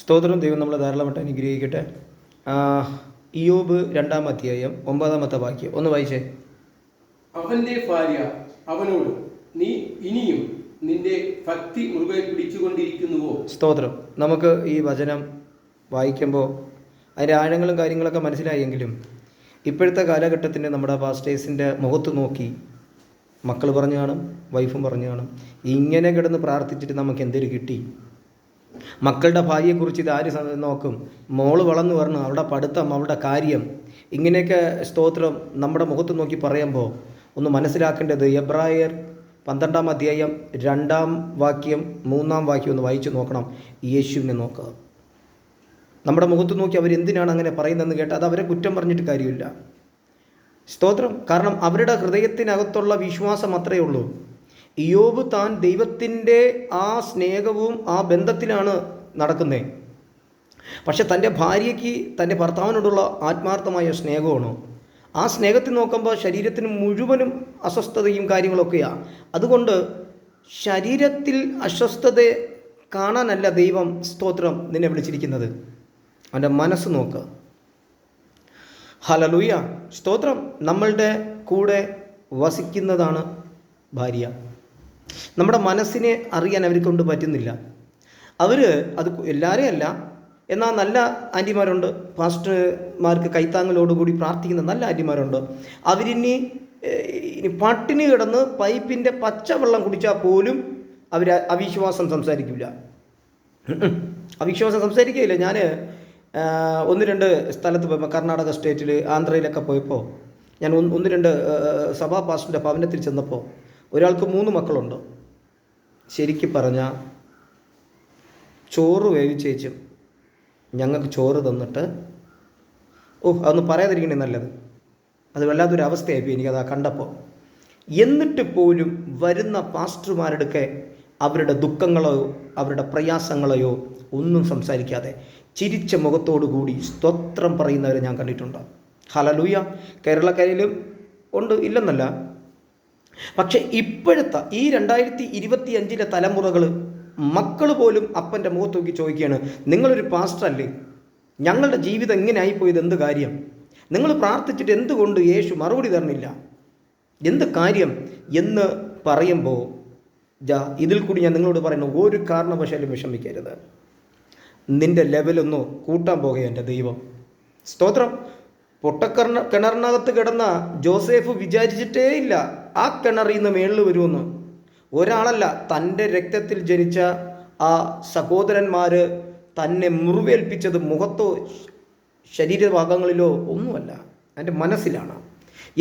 സ്തോത്രം. ദൈവം നമ്മളെ ധാരാളമായിട്ട് അനുഗ്രഹിക്കട്ടെ. ഇയ്യോബ് 2-ാം അധ്യായം 9-ാമത്തെ വാക്യം ഒന്ന് വായിച്ചേ. അവന്റെ ഭാര്യ അവനോട്, നീ ഇനിയും നിന്റെ ഭക്തി മുറുകെ പിടിച്ചുകൊണ്ടിരിക്കുന്നുവോ? സ്തോത്രം. നമുക്ക് ഈ വചനം വായിക്കുമ്പോൾ അതിൻ്റെ ആഴങ്ങളും കാര്യങ്ങളൊക്കെ മനസ്സിലായെങ്കിലും ഇപ്പോഴത്തെ കാലഘട്ടത്തിൻ്റെ നമ്മുടെ പാസ്റ്റേഴ്സിൻ്റെ മുഖത്ത് നോക്കി മക്കൾ പറഞ്ഞു കാണും, വൈഫും പറഞ്ഞു കാണും, ഇങ്ങനെ കിടന്ന് പ്രാർത്ഥിച്ചിട്ട് നമുക്ക് എന്തൊരു കിട്ടി. മക്കളുടെ ഭാര്യയെക്കുറിച്ച് ഇത് ആര് നോക്കും? മോള് വളർന്നു വരണം, അവളുടെ പഠിത്തം, അവളുടെ കാര്യം, ഇങ്ങനെയൊക്കെ സ്തോത്രം നമ്മുടെ മുഖത്ത് നോക്കി പറയുമ്പോൾ ഒന്ന് മനസ്സിലാക്കേണ്ടത് എബ്രായർ 12-ാം അധ്യായം 2-ാം വാക്യം 3-ാം വാക്യം ഒന്ന് വായിച്ചു നോക്കണം. യേശുവിനെ നോക്കുക. നമ്മുടെ മുഖത്ത് നോക്കി അവരെന്തിനാണ് അങ്ങനെ പറയുന്നതെന്ന് കേട്ടാൽ അത് അവരെ കുറ്റം പറഞ്ഞിട്ട് കാര്യമില്ല. സ്തോത്രം. കാരണം അവരുടെ ഹൃദയത്തിനകത്തുള്ള വിശ്വാസം അത്രയേ ഉള്ളൂ. ഇയ്യോബ് താൻ ദൈവത്തിൻ്റെ ആ സ്നേഹവും ആ ബന്ധത്തിലാണ് നടക്കുന്നത്. പക്ഷെ തൻ്റെ ഭാര്യയ്ക്ക് തൻ്റെ ഭർത്താവിനോടുള്ള ആത്മാർത്ഥമായ സ്നേഹമാണ്. ആ സ്നേഹത്തിൽ നോക്കുമ്പോൾ ശരീരത്തിന് മുഴുവനും അസ്വസ്ഥതയും കാര്യങ്ങളൊക്കെയാണ്. അതുകൊണ്ട് ശരീരത്തിൽ അസ്വസ്ഥത കാണാനല്ല ദൈവം സ്തോത്രം നിന്നെ വിളിച്ചിരിക്കുന്നത്, അവൻ്റെ മനസ്സ് നോക്കുക. ഹല്ലേലൂയ. സ്തോത്രം. നമ്മളുടെ കൂടെ വസിക്കുന്നതാണ് ഭാര്യ. നമ്മുടെ മനസ്സിനെ അറിയാൻ അവരെ കൊണ്ട് പറ്റുന്നില്ല. അവർ അത് എല്ലാവരെയും അല്ല, എന്നാൽ നല്ല ആൻറ്റിമാരുണ്ട്, പാസ്റ്റർമാർക്ക് കൈത്താങ്ങലോടുകൂടി പ്രാർത്ഥിക്കുന്ന നല്ല ആൻറ്റിമാരുണ്ട്. അവരിനി പട്ടിണി കിടന്ന് പൈപ്പിൻ്റെ പച്ചവെള്ളം കുടിച്ചാൽ പോലും അവർ അവിശ്വാസം സംസാരിക്കില്ല. അവിശ്വാസം സംസാരിക്കുകയില്ല. ഞാൻ 1-2 സ്ഥലത്ത് പോയപ്പോൾ, കർണാടക സ്റ്റേറ്റിൽ, ആന്ധ്രയിലൊക്കെ പോയപ്പോൾ ഞാൻ 1-2 സഭാ പാസ്റ്ററിൻ്റെ ഭവനത്തിൽ ചെന്നപ്പോൾ ഒരാൾക്ക് 3 മക്കളുണ്ട്. ശരിക്കും പറഞ്ഞാൽ ചോറ് വേവിച്ചേച്ചും ഞങ്ങൾക്ക് ചോറ് തന്നിട്ട്, അതൊന്ന് പറയാതിരിക്കണേ നല്ലത്, അത് വല്ലാത്തൊരു അവസ്ഥയായിപ്പോയി എനിക്കത് കണ്ടപ്പോൾ. എന്നിട്ട് പോലും വരുന്ന പാസ്റ്റർമാരുടെയൊക്കെ അവരുടെ ദുഃഖങ്ങളോ അവരുടെ പ്രയാസങ്ങളെയോ ഒന്നും സംസാരിക്കാതെ ചിരിച്ച മുഖത്തോടു കൂടി സ്തോത്രം പറയുന്നവരെ ഞാൻ കണ്ടിട്ടുണ്ട്. ഹല്ലേലൂയ. കേരളക്കരയിലും ഉണ്ട്, ഇല്ലെന്നല്ല. പക്ഷെ ഇപ്പോഴത്തെ ഈ 2025 തലമുറകൾ, മക്കൾ പോലും അപ്പൻ്റെ മുഖത്ത് നോക്കി ചോദിക്കുകയാണ്, നിങ്ങളൊരു പാസ്റ്റർ അല്ലേ, ഞങ്ങളുടെ ജീവിതം ഇങ്ങനെ ആയിപ്പോയത് എന്ത് കാര്യം, നിങ്ങൾ പ്രാർത്ഥിച്ചിട്ട് എന്തുകൊണ്ട് യേശു മറുപടി തരണില്ല, എന്ത് കാര്യം എന്ന് പറയുമ്പോൾ ഇതിൽ കൂടി ഞാൻ നിങ്ങളോട് പറയുന്നു, ഒരു കാരണവശാലും വിഷമിക്കരുത്. നിൻ്റെ ലെവലൊന്ന് കൂട്ടാൻ പോകുക എൻ്റെ ദൈവം. സ്തോത്രം. കിണറിനകത്ത് കിടന്ന ജോസഫ് വിചാരിച്ചിട്ടേ ഇല്ല ആ കിണറിൽ നിന്ന് മേളിൽ വരുമെന്ന്. ഒരാളല്ല, തൻ്റെ രക്തത്തിൽ ജനിച്ച ആ സഹോദരന്മാർ തന്നെ മുറിവേൽപ്പിച്ചത് മുഖത്തോ ശരീരഭാഗങ്ങളിലോ ഒന്നുമല്ല, എൻ്റെ മനസ്സിലാണ്.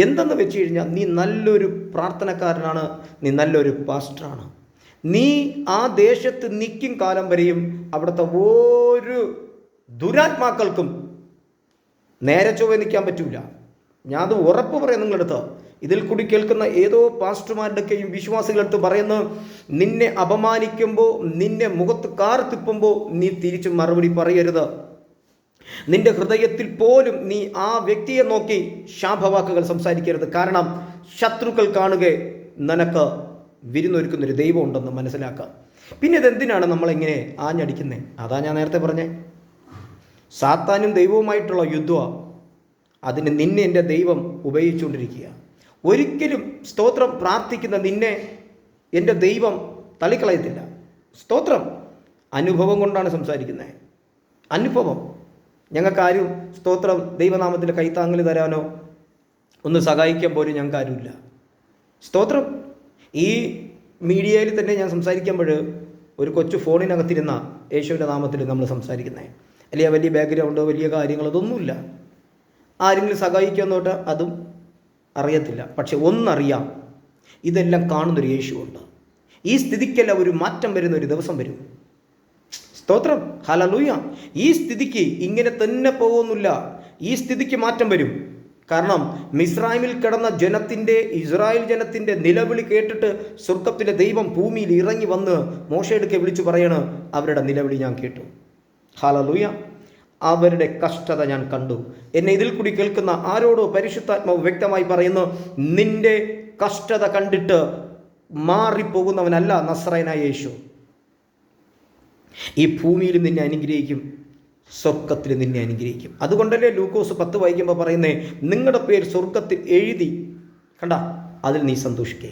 എന്തെന്ന് വെച്ച് കഴിഞ്ഞാൽ, നീ നല്ലൊരു പ്രാർത്ഥനക്കാരനാണ്, നീ നല്ലൊരു പാസ്റ്ററാണ്. നീ ആ ദേശത്ത് നിൽക്കും കാലം വരെയും അവിടുത്തെ ഒരു ദുരാത്മാക്കൾക്കും നേരെ ചൊവ്വേ നിൽക്കാൻ പറ്റൂല. ഞാൻ അത് ഉറപ്പ് പറയാം നിങ്ങളടുത്ത്. ഇതിൽ കൂടി കേൾക്കുന്ന ഏതോ പാസ്റ്റർമാരുടെയൊക്കെയും വിശ്വാസികളടുത്ത് പറയുന്നു, നിന്നെ അപമാനിക്കുമ്പോൾ, നിന്നെ മുഖത്ത് കാർത്തിപ്പുമ്പോൾ നീ തിരിച്ച് മറുപടി പറയരുത്. നിന്റെ ഹൃദയത്തിൽ പോലും നീ ആ വ്യക്തിയെ നോക്കി ശാപവാക്കുകൾ സംസാരിക്കരുത്. കാരണം ശത്രുക്കൾ കാണുക നിനക്ക് വിരുന്നൊരുക്കുന്നൊരു ദൈവം ഉണ്ടെന്ന് മനസ്സിലാക്കുക. പിന്നെ ഇതെന്തിനാണ് നമ്മളിങ്ങനെ ആഞ്ഞടിക്കുന്നത്? അതാ ഞാൻ നേരത്തെ പറഞ്ഞേ, സാത്താനും ദൈവവുമായിട്ടുള്ള യുദ്ധമാണ്. അതിന് നിന്നെ എൻ്റെ ദൈവം ഉപയോഗിച്ചുകൊണ്ടിരിക്കുക. ഒരിക്കലും സ്തോത്രം പ്രാർത്ഥിക്കുന്ന നിന്നെ എൻ്റെ ദൈവം തള്ളിക്കളയത്തില്ല. സ്തോത്രം. അനുഭവം കൊണ്ടാണ് സംസാരിക്കുന്നത്. അനുഭവം. ഞങ്ങൾക്കാരും സ്തോത്രം ദൈവനാമത്തിൽ കൈത്താങ്ങൽ തരാനോ ഒന്ന് സഹായിക്കാൻ പോലും ഞങ്ങൾക്ക് ആരുമില്ല. സ്തോത്രം. ഈ മീഡിയയിൽ തന്നെ ഞാൻ സംസാരിക്കുമ്പോൾ ഒരു കൊച്ചു ഫോണിനകത്തിരുന്ന യേശുവിൻ്റെ നാമത്തിൽ നമ്മൾ സംസാരിക്കുന്നത്, അല്ലെങ്കിൽ വലിയ ബാക്ക്ഗ്രൗണ്ടോ വലിയ കാര്യങ്ങളോ അതൊന്നുമില്ല. ആരെങ്കിലും സഹായിക്കുമെന്നോട്ട് അതും അറിയത്തില്ല. പക്ഷെ ഒന്നറിയാം, ഇതെല്ലാം കാണുന്നൊരു യേശുവുണ്ട്. ഈ സ്ഥിതിക്കെല്ലാം ഒരു മാറ്റം വരുന്ന ഒരു ദിവസം വരും. സ്തോത്രം. ഹല്ലേലൂയ. ഈ സ്ഥിതിക്ക് ഇങ്ങനെ തന്നെ പോകുന്നില്ല, ഈ സ്ഥിതിക്ക് മാറ്റം വരും. കാരണം മിസ്രൈമിൽ കിടന്ന ജനത്തിൻ്റെ, ഇസ്രായേൽ ജനത്തിൻ്റെ നിലവിളി കേട്ടിട്ട് സ്വർഗ്ഗത്തിലെ ദൈവം ഭൂമിയിൽ ഇറങ്ങി വന്ന് മോശയെടുക്കെ വിളിച്ചു പറയണ്, അവരുടെ നിലവിളി ഞാൻ കേട്ടു. ഹല്ലേലൂയ. അവരുടെ കഷ്ടത ഞാൻ കണ്ടു. എന്നെ ഇതിൽ കൂടി കേൾക്കുന്ന ആരോടോ പരിശുദ്ധാത്മാവ് വ്യക്തമായി പറയുന്നു, നിന്റെ കഷ്ടത കണ്ടിട്ട് മാറിപ്പോകുന്നവനല്ല നസ്രായനായ യേശു. ഈ ഭൂമിയിലും നിന്നെ അനുഗ്രഹിക്കും, സ്വർഗത്തിൽ നിന്നെ അനുഗ്രഹിക്കും. അതുകൊണ്ടല്ലേ ലൂക്കോസ് 10 വായിക്കുമ്പോൾ പറയുന്നേ, നിങ്ങളുടെ പേര് സ്വർഗത്തിൽ എഴുതി കണ്ട, അതിൽ നീ സന്തോഷിക്കേ.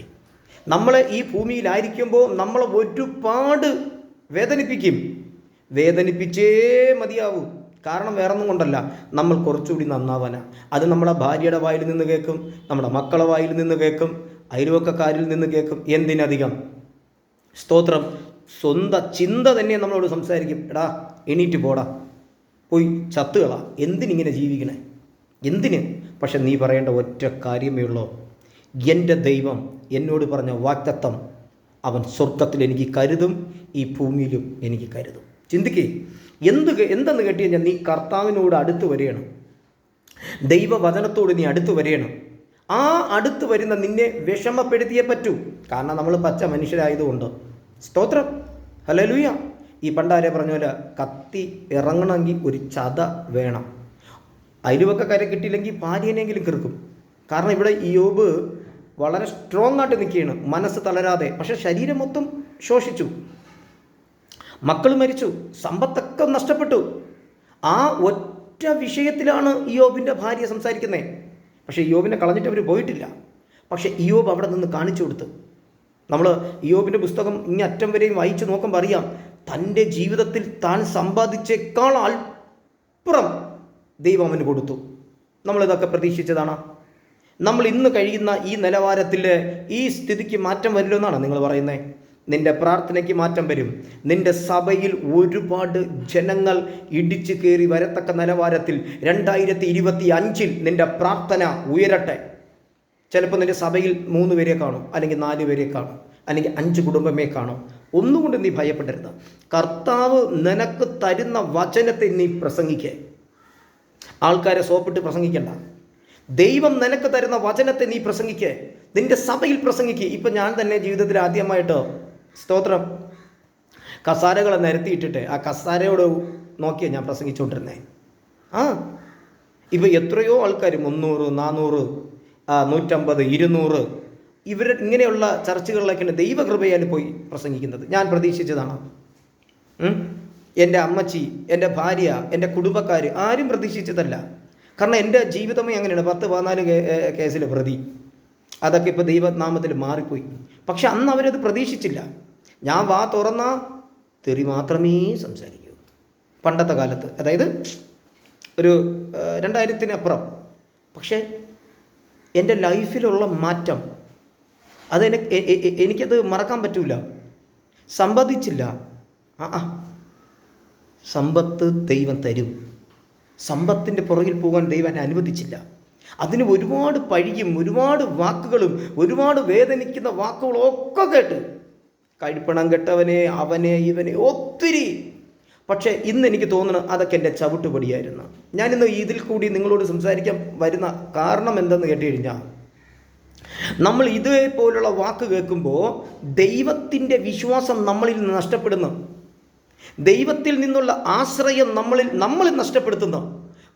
നമ്മൾ ഈ ഭൂമിയിലായിരിക്കുമ്പോൾ നമ്മളെ ഒരുപാട് വേദനിപ്പിച്ചേ മതിയാവൂ. കാരണം വേറൊന്നും കൊണ്ടല്ല, നമ്മൾ കുറച്ചുകൂടി നന്നാവാനാ. അത് നമ്മുടെ ഭാര്യയുടെ വായിൽ നിന്ന് കേൾക്കും, നമ്മുടെ മക്കളെ വായിൽ നിന്ന് കേൾക്കും, അയൽവക്കക്കാരിൽ നിന്ന് കേൾക്കും. എന്തിനധികം സ്തോത്രം, സ്വന്തം ചിന്ത തന്നെ നമ്മളോട് സംസാരിക്കും, എടാ എണീറ്റ് പോടാ, പോയി ചത്തുകളാ, എന്തിനിങ്ങനെ ജീവിക്കണേ, എന്തിന്? പക്ഷെ നീ പറയേണ്ട ഒറ്റ കാര്യമേ ഉള്ളൂ, എൻ്റെ ദൈവം എന്നോട് പറഞ്ഞ വാഗ്ദത്തം അവൻ സ്വർഗത്തിൽ എനിക്ക് കരുതും, ഈ ഭൂമിയിലും എനിക്ക് കരുതും. ചിന്തിക്കേ, എന്തെന്ന് കേട്ടി കഴിഞ്ഞാൽ നീ കർത്താവിനോട് അടുത്ത് വരികയാണ്, ദൈവവചനത്തോട് നീ അടുത്ത് വരികയാണ്. ആ അടുത്ത് വരുന്ന നിന്നെ വിഷമപ്പെടുത്തിയേ പറ്റൂ. കാരണം നമ്മൾ പച്ച മനുഷ്യരായതുകൊണ്ട്. സ്തോത്രം, ഹല്ലേലൂയ. ഈ പണ്ടാരെ പറഞ്ഞ പോലെ കത്തി ഇറങ്ങണമെങ്കിൽ ഒരു ചത വേണം. അയൽവക്കക്കാരെ കിട്ടിയില്ലെങ്കിൽ ഭാര്യനെങ്കിലും കിറുക്കും. കാരണം ഇവിടെ യോബ് വളരെ സ്ട്രോങ് ആയിട്ട് നിൽക്കുകയാണ്, മനസ്സ് തളരാതെ. പക്ഷെ ശരീരം മൊത്തം ശോഷിച്ചു, മക്കൾ മരിച്ചു, സമ്പത്തൊക്കെ നഷ്ടപ്പെട്ടു. ആ ഒറ്റ വിഷയത്തിലാണ് യോബിൻ്റെ ഭാര്യ സംസാരിക്കുന്നത്. പക്ഷേ യോബിനെ കളഞ്ഞിട്ട് അവർ പോയിട്ടില്ല. പക്ഷേ യോബ് അവിടെ നിന്ന് കാണിച്ചു കൊടുത്തു. നമ്മൾ യോബിൻ്റെ പുസ്തകം ഇനി അറ്റം വരെയും വായിച്ചു നോക്കുമ്പോൾ അറിയാം, തൻ്റെ ജീവിതത്തിൽ താൻ സമ്പാദിച്ചേക്കാൾ അൽപ്പുറം ദൈവം അവന് കൊടുത്തു. നമ്മളിതൊക്കെ പ്രതീക്ഷിച്ചതാണ്. നമ്മൾ ഇന്ന് കഴിയുന്ന ഈ നിലവാരത്തിൽ ഈ സ്ഥിതിക്ക് മാറ്റം വരില്ലെന്നാണ് നിങ്ങൾ പറയുന്നത്. നിൻ്റെ പ്രാർത്ഥനയ്ക്ക് മാറ്റം വരും. നിൻ്റെ സഭയിൽ ഒരുപാട് ജനങ്ങൾ ഇടിച്ചു കയറി വരത്തക്ക നിലവാരത്തിൽ 2025 നിൻ്റെ പ്രാർത്ഥന ഉയരട്ടെ. ചിലപ്പോൾ നിൻ്റെ സഭയിൽ 3 പേരെ കാണും, അല്ലെങ്കിൽ 4 പേരെ കാണും, അല്ലെങ്കിൽ 5 കുടുംബമേ കാണും. ഒന്നുകൊണ്ട് നീ ഭയപ്പെടരുത്. കർത്താവ് നിനക്ക് തരുന്ന വചനത്തെ നീ പ്രസംഗിക്കേ. ആൾക്കാരെ സോപ്പിട്ട് പ്രസംഗിക്കണ്ട. ദൈവം നിനക്ക് തരുന്ന വചനത്തെ നീ പ്രസംഗിക്കേ, നിൻ്റെ സഭയിൽ പ്രസംഗിക്കുക. ഇപ്പം ഞാൻ തന്നെ ജീവിതത്തിൽ ആദ്യമായിട്ട് സ്തോത്രം കസാരകളെ നിരത്തിയിട്ടിട്ട് ആ കസാരയോട് നോക്കിയാണ് ഞാൻ പ്രസംഗിച്ചുകൊണ്ടിരുന്നേ. ഇപ്പം എത്രയോ ആൾക്കാർ 300, 400, 150, 200 ഇവർ ഇങ്ങനെയുള്ള ചർച്ചുകളിലേക്കാണ് ദൈവകൃപയാൽ പോയി പ്രസംഗിക്കുന്നത്. ഞാൻ പ്രതീക്ഷിച്ചതാണ്. എൻ്റെ അമ്മച്ചി, എൻ്റെ ഭാര്യ, എൻ്റെ കുടുംബക്കാർ ആരും പ്രതീക്ഷിച്ചതല്ല. കാരണം എൻ്റെ ജീവിതമേ അങ്ങനെയാണ്. 10-14 കേസിൽ പ്രതി. അതൊക്കെ ഇപ്പോൾ ദൈവനാമത്തിൽ മാറിപ്പോയി. പക്ഷെ അന്ന് അവരത് പ്രതീക്ഷിച്ചില്ല. ഞാൻ വാ തുറന്ന തെറി മാത്രമേ സംസാരിക്കൂ. പണ്ടത്തെ കാലത്ത്, അതായത് ഒരു 2000-ന് പക്ഷേ എൻ്റെ ലൈഫിലുള്ള മാറ്റം എനിക്കത് മറക്കാൻ പറ്റൂല. സമ്പാദിച്ചില്ല, സമ്പത്ത് ദൈവം തരും. സമ്പത്തിൻ്റെ പുറകിൽ പോകാൻ ദൈവം എന്നെ അനുവദിച്ചില്ല. അതിന് ഒരുപാട് പഴിയും ഒരുപാട് വാക്കുകളും ഒരുപാട് വേദനിക്കുന്ന വാക്കുകളും ഒക്കെ കേട്ട്, കഴിപ്പണം കെട്ടവനെ, അവനെ, ഇവനെ, ഒത്തിരി. പക്ഷേ ഇന്ന് എനിക്ക് തോന്നുന്നു അതൊക്കെ എൻ്റെ ചവിട്ടുപടിയായിരുന്നു. ഞാനിന്ന് ഇതിൽ കൂടി നിങ്ങളോട് സംസാരിക്കാൻ വരുന്ന കാരണം എന്തെന്ന് കേട്ട് കഴിഞ്ഞാൽ, നമ്മൾ ഇതേപോലുള്ള വാക്ക് കേൾക്കുമ്പോൾ ദൈവത്തിൻ്റെ വിശ്വാസം നമ്മളിൽ നിന്ന് നഷ്ടപ്പെടുന്നു. ദൈവത്തിൽ നിന്നുള്ള ആശ്രയം നമ്മളിൽ നഷ്ടപ്പെടുത്തുന്നു.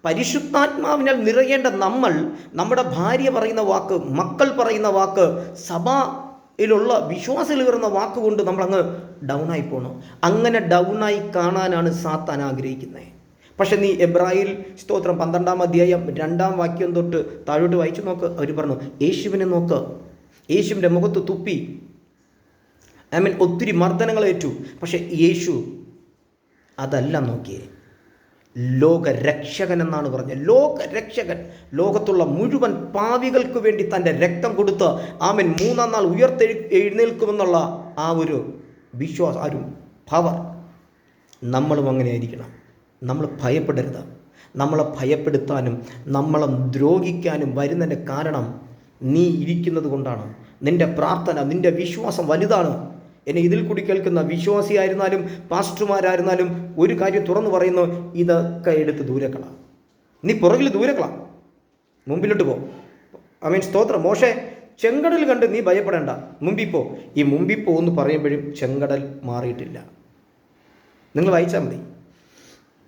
പരിശുദ്ധാത്മാവിനാൽ നിറയേണ്ട നമ്മുടെ ഭാര്യ പറയുന്ന വാക്ക്, മക്കൾ പറയുന്ന വാക്ക്, സഭയിലുള്ള വിശ്വാസികൾ പറയുന്ന വാക്കുകൊണ്ട് നമ്മളങ്ങ് ഡൗണായി പോകണം. അങ്ങനെ ഡൗണായി കാണാനാണ് സാത്താൻ ആഗ്രഹിക്കുന്നത്. പക്ഷെ നീ എബ്രായർ സ്തോത്രം 12-ാം അധ്യായം 2-ാം വാക്യം തൊട്ട് താഴോട്ട് വായിച്ചു നോക്ക്. അവർ പറഞ്ഞു, യേശുവിനെ നോക്ക്, യേശുവിൻ്റെ മുഖത്ത് തുപ്പി, ഒത്തിരി മർദ്ദനങ്ങളേറ്റു. പക്ഷെ യേശു അതല്ല നോക്കിയേ, ലോകരക്ഷകൻ എന്നാണ് പറഞ്ഞത്. ലോകരക്ഷകൻ, ലോകത്തുള്ള മുഴുവൻ പാപികൾക്ക് വേണ്ടി തൻ്റെ രക്തം കൊടുത്ത് 3-ാം നാൾ എഴുന്നേൽക്കുമെന്നുള്ള ആ ഒരു വിശ്വാസം, ആ ഒരു പവർ. നമ്മളും അങ്ങനെ ആയിരിക്കണം. നമ്മൾ ഭയപ്പെടരുത്. നമ്മളെ ഭയപ്പെടുത്താനും നമ്മളെ ദ്രോഹിക്കാനും വരുന്നതിൻ്റെ കാരണം നീ ഇരിക്കുന്നത് കൊണ്ടാണ്. നിൻ്റെ പ്രാർത്ഥന, നിൻ്റെ വിശ്വാസം വലുതാണ്. എന്നെ ഇതിൽ കൂടി കേൾക്കുന്ന വിശ്വാസിയായിരുന്നാലും പാസ്റ്റർമാരായിരുന്നാലും ഒരു കാര്യം തുറന്നു പറയുന്നു, ഇതൊക്കെ എടുത്ത് ദൂരക്കളാം. നീ പുറകിൽ ദൂരക്കളാം, മുമ്പിലോട്ട് പോ. സ്തോത്രം. മോശെ ചെങ്കടൽ കണ്ട് നീ ഭയപ്പെടേണ്ട, മുമ്പിപ്പോ. ഈ മുമ്പിപ്പോ എന്ന് പറയുമ്പോഴും ചെങ്കടൽ മാറിയിട്ടില്ല. നിങ്ങൾ വായിച്ചാൽ മതി.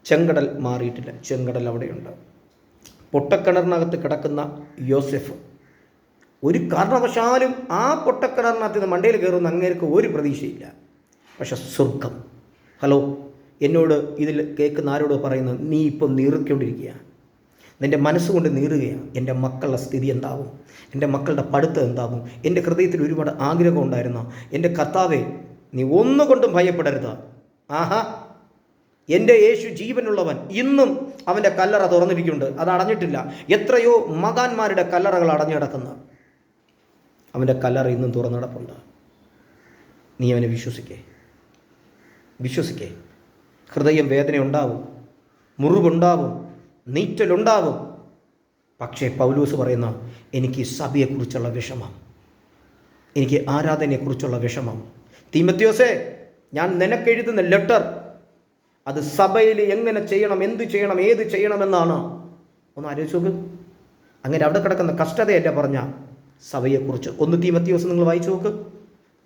ചെങ്കടൽ മാറിയിട്ടില്ല, ചെങ്കടൽ അവിടെയുണ്ട്. പൊട്ടക്കിണറിനകത്ത് കിടക്കുന്ന യോസെഫ് ഒരു കാരണവശാലും ആ പൊട്ടക്കിണറിനകത്ത് നിന്ന് മണ്ടയിൽ കയറുന്ന അങ്ങേർക്ക് ഒരു പ്രതീക്ഷയില്ല. പക്ഷെ സ്വർഗം, ഹലോ, എന്നോട് ഇതിൽ കേൾക്കുന്ന ആരോട് പറയുന്നത്, നീ ഇപ്പം നീറിക്കൊണ്ടിരിക്കുക, നിൻ്റെ മനസ്സുകൊണ്ട് നീറുകയാണ്. എൻ്റെ മക്കളുടെ സ്ഥിതി എന്താവും, എൻ്റെ മക്കളുടെ പഠിത്തം എന്താവും. എൻ്റെ ഹൃദയത്തിൽ ഒരുപാട് ആഗ്രഹം ഉണ്ടായിരുന്ന എൻ്റെ കർത്താവേ, നീ ഒന്നുകൊണ്ടും ഭയപ്പെടരുത്. ആഹാ, എൻ്റെ യേശു ജീവനുള്ളവൻ. ഇന്നും അവൻ്റെ കല്ലറ തുറന്നിരിക്കുന്നുണ്ട്, അത് അടഞ്ഞിട്ടില്ല. എത്രയോ മകാന്മാരുടെ കല്ലറകൾ അടഞ്ഞു കിടക്കുന്ന അവൻ്റെ കല്ലറ ഇന്നും തുറന്നു കിടപ്പുണ്ട്. നീ അവനെ വിശ്വസിക്കേ. ഹൃദയം വേദന ഉണ്ടാവും, മുറിവുണ്ടാവും, നീറ്റലുണ്ടാവും. പക്ഷേ പൗലോസ് പറയുന്ന, എനിക്ക് സഭയെക്കുറിച്ചുള്ള വിഷമം, എനിക്ക് ആരാധനയെക്കുറിച്ചുള്ള വിഷമം. തീമോഥെയോസേ, ഞാൻ നിനക്കെഴുതുന്ന ലെറ്റർ അത് സഭയിൽ എങ്ങനെ ചെയ്യണം, എന്ത് ചെയ്യണം, ഏത് ചെയ്യണമെന്നാണ്. ഒന്ന് ആലോചിച്ച് നോക്ക്. അങ്ങനെ അവിടെ കിടക്കുന്ന കഷ്ടതയല്ല പറഞ്ഞ സഭയെക്കുറിച്ച്. 1 തീമോഥെയോസ് നിങ്ങൾ വായിച്ചു നോക്ക്.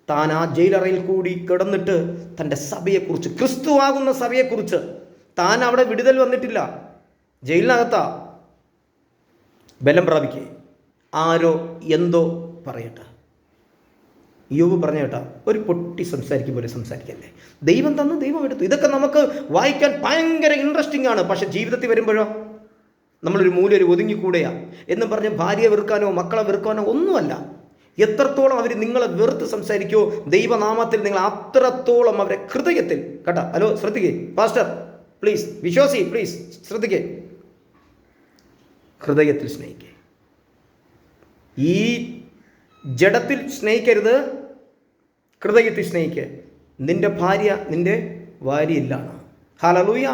താൻ ആ ജയിലറയിൽ കൂടി കിടന്നിട്ട് തൻ്റെ സഭയെക്കുറിച്ച്, ക്രിസ്തുവാകുന്ന സഭയെക്കുറിച്ച്, താൻ അവിടെ വിടുതൽ വന്നിട്ടില്ല, ജയിലിനകത്താ. ബലം പ്രാപിക്കേ, ആരോ എന്തോ പറയട്ടെ. യോബ് പറഞ്ഞ കേട്ടാ, ഒരു പൊട്ടി സംസാരിക്കും പോലെ സംസാരിക്കല്ലേ. ദൈവം തന്നു, ദൈവം എടുത്തു. ഇതൊക്കെ നമുക്ക് വായിക്കാൻ ഭയങ്കര ഇൻട്രസ്റ്റിംഗ് ആണ്. പക്ഷെ ജീവിതത്തിൽ വരുമ്പോഴോ നമ്മളൊരു മൂലൊരു ഒതുങ്ങിക്കൂടെയാ എന്ന് പറഞ്ഞ് ഭാര്യയെ വെറുക്കാനോ മക്കളെ വെറുക്കാനോ ഒന്നുമല്ല. എത്രത്തോളം അവർ നിങ്ങളെ വെറുത്ത് സംസാരിക്കോ, ദൈവനാമത്തിൽ നിങ്ങൾ അത്രത്തോളം അവരെ ഹൃദയത്തിൽ കേട്ടാ. ഹലോ, ശ്രദ്ധിക്കേ പാസ്റ്റർ, പ്ലീസ്, വിശ്വാസി പ്ലീസ് ശ്രദ്ധിക്കേ, ഹൃദയത്തിൽ സ്നേഹിക്കേ. ഈ ജഡത്തിൽ സ്നേഹിക്കരുത്, ഹൃദയത്തിൽ സ്നേഹിക്കുക. നിന്റെ ഭാര്യ നിന്റെ ഭാര്യയില്ലാണ്. ഹല്ലേലൂയ.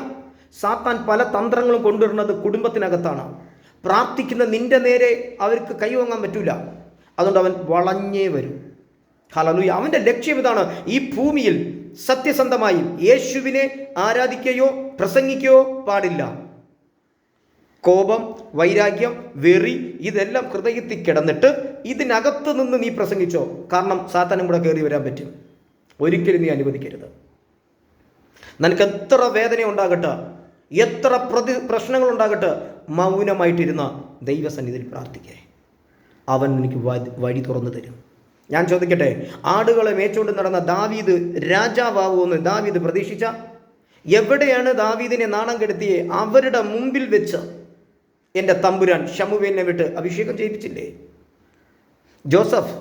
സാത്താൻ പല തന്ത്രങ്ങളും കൊണ്ടുവരുന്നത് കുടുംബത്തിനകത്താണ്. പ്രാർത്ഥിക്കുന്ന നിന്റെ നേരെ അവർക്ക് കൈവാങ്ങാൻ പറ്റൂല, അതുകൊണ്ട് അവൻ വളഞ്ഞേ വരും. ഹല്ലേലൂയ. അവൻ്റെ ലക്ഷ്യം ഇതാണ്, ഈ ഭൂമിയിൽ സത്യസന്ധമായി യേശുവിനെ ആരാധിക്കുകയോ പ്രസംഗിക്കുകയോ പാടില്ല. കോപം, വൈരാഗ്യം, വെറി ഇതെല്ലാം ഹൃദയത്തിൽ കിടന്നിട്ട് ഇതിനകത്ത് നിന്ന് നീ പ്രസംഗിച്ചോ. കാരണം സാത്താനും കൂടെ കയറി വരാൻ പറ്റും. ഒരിക്കലും നീ അനുവദിക്കരുത്. നിനക്ക് എത്ര വേദന ഉണ്ടാകട്ടെ, എത്ര പ്രശ്നങ്ങൾ ഉണ്ടാകട്ടെ, മൗനമായിട്ടിരുന്ന ദൈവസന്നിധിയിൽ പ്രാർത്ഥിക്കേ. അവൻ എനിക്ക് വഴി തുറന്നു തരും. ഞാൻ ചോദിക്കട്ടെ, ആടുകളെ മേച്ചുകൊണ്ട് നടന്ന ദാവീദ് രാജാവാകുമെന്ന് ദാവീദ് പ്രതീക്ഷിച്ച? എവിടെയാണ് ദാവീദിനെ നാണം കെടുത്തിയെ? അവരുടെ മുമ്പിൽ വെച്ച് എൻ്റെ തമ്പുരാൻ ശമൂവേലിനെ വിട്ട് അഭിഷേകം ചെയ്യിപ്പിച്ചില്ലേ? ജോസഫ്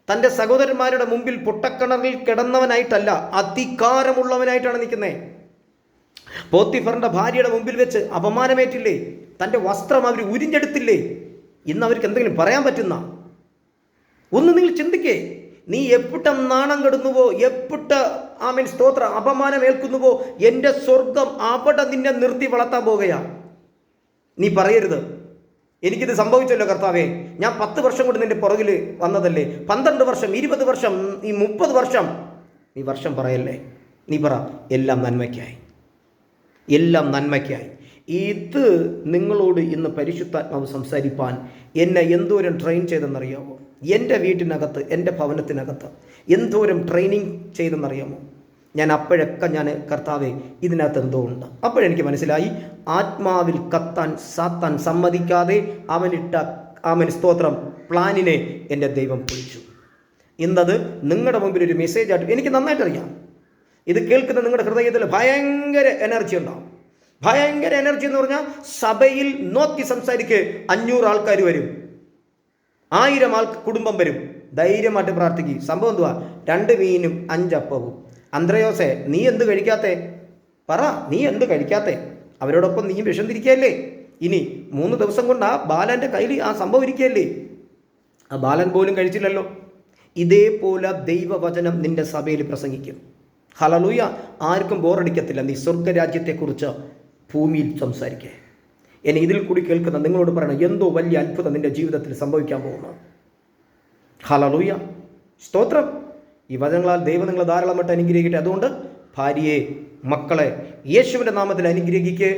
തൻ്റെ സഹോദരന്മാരുടെ മുമ്പിൽ പൊട്ടക്കിണറിൽ കിടന്നവനായിട്ടല്ല, അധികാരമുള്ളവനായിട്ടാണ് നിൽക്കുന്നത്. പോത്തിഫറിന്റെ ഭാര്യയുടെ മുമ്പിൽ വെച്ച് അപമാനമേറ്റില്ലേ? തൻ്റെ വസ്ത്രം അവർ ഉരിഞ്ഞെടുത്തില്ലേ? ഇന്ന് അവർക്ക് എന്തെങ്കിലും പറയാൻ പറ്റുന്ന? ഒന്ന് നിങ്ങൾ ചിന്തിക്കേ. നീ എപ്പിട്ട നാണം കെടുന്നുവോ, എപ്പിട്ട സ്തോത്ര അപമാനം ഏൽക്കുന്നുവോ, എൻ്റെ സ്വർഗം അവിടെ നിന്നെ നിർത്തി വളർത്താൻ പോകുകയാ. നീ പറയരുത്, എനിക്കിത് സംഭവിച്ചല്ലോ കർത്താവേ, ഞാൻ 10 വർഷം കൊണ്ട് നിന്റെ പുറകിൽ വന്നതല്ലേ, 12 വർഷം, 20 വർഷം, ഈ 30 വർഷം. നീ വർഷം പറയല്ലേ. നീ പറ, എല്ലാം നന്മയ്ക്കായി, എല്ലാം നന്മയ്ക്കായി. ഇത് നിങ്ങളോട് ഇന്ന് പരിശുദ്ധാത്മാവ് സംസാരിപ്പാൻ എന്നെ എന്തോരം ട്രെയിൻ ചെയ്തെന്നറിയാമോ? എൻ്റെ വീട്ടിനകത്ത്, എൻ്റെ ഭവനത്തിനകത്ത് എന്തോരം ട്രെയിനിങ് ചെയ്തെന്നറിയാമോ? ഞാൻ അപ്പോഴൊക്കെ കർത്താവേ, ഇതിനകത്ത് എന്തോ ഉണ്ട്. അപ്പോഴെനിക്ക് മനസ്സിലായി, ആത്മാവിൽ കത്താൻ സാത്താൻ സമ്മതിക്കാതെ അവനിട്ട സ്തോത്രം പ്ലാനിനെ എൻ്റെ ദൈവം പൊളിച്ചു. ഇന്നത് നിങ്ങളുടെ മുമ്പിൽ ഒരു മെസ്സേജായിട്ട് എനിക്ക് നന്നായിട്ടറിയാം. ഇത് കേൾക്കുന്ന നിങ്ങളുടെ ഹൃദയത്തിൽ ഭയങ്കര എനർജി ഉണ്ടാവും. ഭയങ്കര എനർജി എന്ന് പറഞ്ഞാൽ സഭയിൽ നോക്കി സംസാരിക്ക് 500 ആൾക്കാർ വരും, 1000 കുടുംബം വരും. ധൈര്യമായിട്ട് പ്രാർത്ഥിക്കും. സംഭവം എന്തുവാ? 2 മീനും 5 അപ്പവും. അന്ത്രയോസേ, നീ എന്ത് കഴിക്കാത്തേ? പറ, നീ എന്ത് കഴിക്കാത്തേ? അവരോടൊപ്പം നീ വിഷന്തിരിക്കുകയല്ലേ? ഇനി 3 ദിവസം കൊണ്ട് ആ ബാലൻ്റെ കയ്യിൽ ആ സംഭവം ഇരിക്കുകയല്ലേ? ആ ബാലൻ പോലും കഴിച്ചില്ലല്ലോ. ഇതേപോലെ ദൈവവചനം നിന്റെ സഭയിൽ പ്രസംഗിക്കും. ഹല്ലേലൂയ. ആർക്കും ബോറടിക്കത്തില്ല. നീ സ്വർഗരാജ്യത്തെക്കുറിച്ച് ഭൂമിയിൽ സംസാരിക്കേ. എന്നെ ഇതിൽ കൂടി കേൾക്കുന്ന നിങ്ങളോട് പറയണം, എന്തോ വലിയ അത്ഭുതം നിന്റെ ജീവിതത്തിൽ സംഭവിക്കാൻ പോകുന്നു. ഹല്ലേലൂയ. സ്തോത്രം. ഈ വചനങ്ങളാൽ ദൈവം നിങ്ങളെ ധാരാളമായിട്ട് അനുഗ്രഹിക്കട്ടെ. അതുകൊണ്ട് ഭാര്യയെ, മക്കളെ യേശുവിൻ്റെ നാമത്തിൽ അനുഗ്രഹിക്കുക.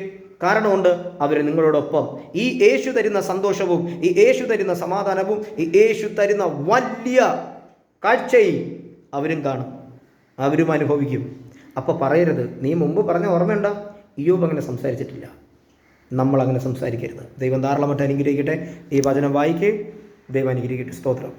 കാരണമുണ്ട്, അവർ നിങ്ങളോടൊപ്പം. ഈ യേശു തരുന്ന സന്തോഷവും, ഈ യേശു തരുന്ന സമാധാനവും, ഈ യേശു തരുന്ന വലിയ കാഴ്ചയും അവരും കാണും, അവരും അനുഭവിക്കും. അപ്പോൾ പറയരുത്, നീ മുമ്പ് പറഞ്ഞ ഓർമ്മയുണ്ടോ? ഇയ്യോബ് അങ്ങനെ സംസാരിച്ചിട്ടില്ല. നമ്മളങ്ങനെ സംസാരിക്കരുത്. ദൈവം ധാരാളമായിട്ട് അനുഗ്രഹിക്കട്ടെ. ഈ വചനം വായിക്കുകയും ദൈവം അനുഗ്രഹിക്കട്ടെ. സ്തോത്രം.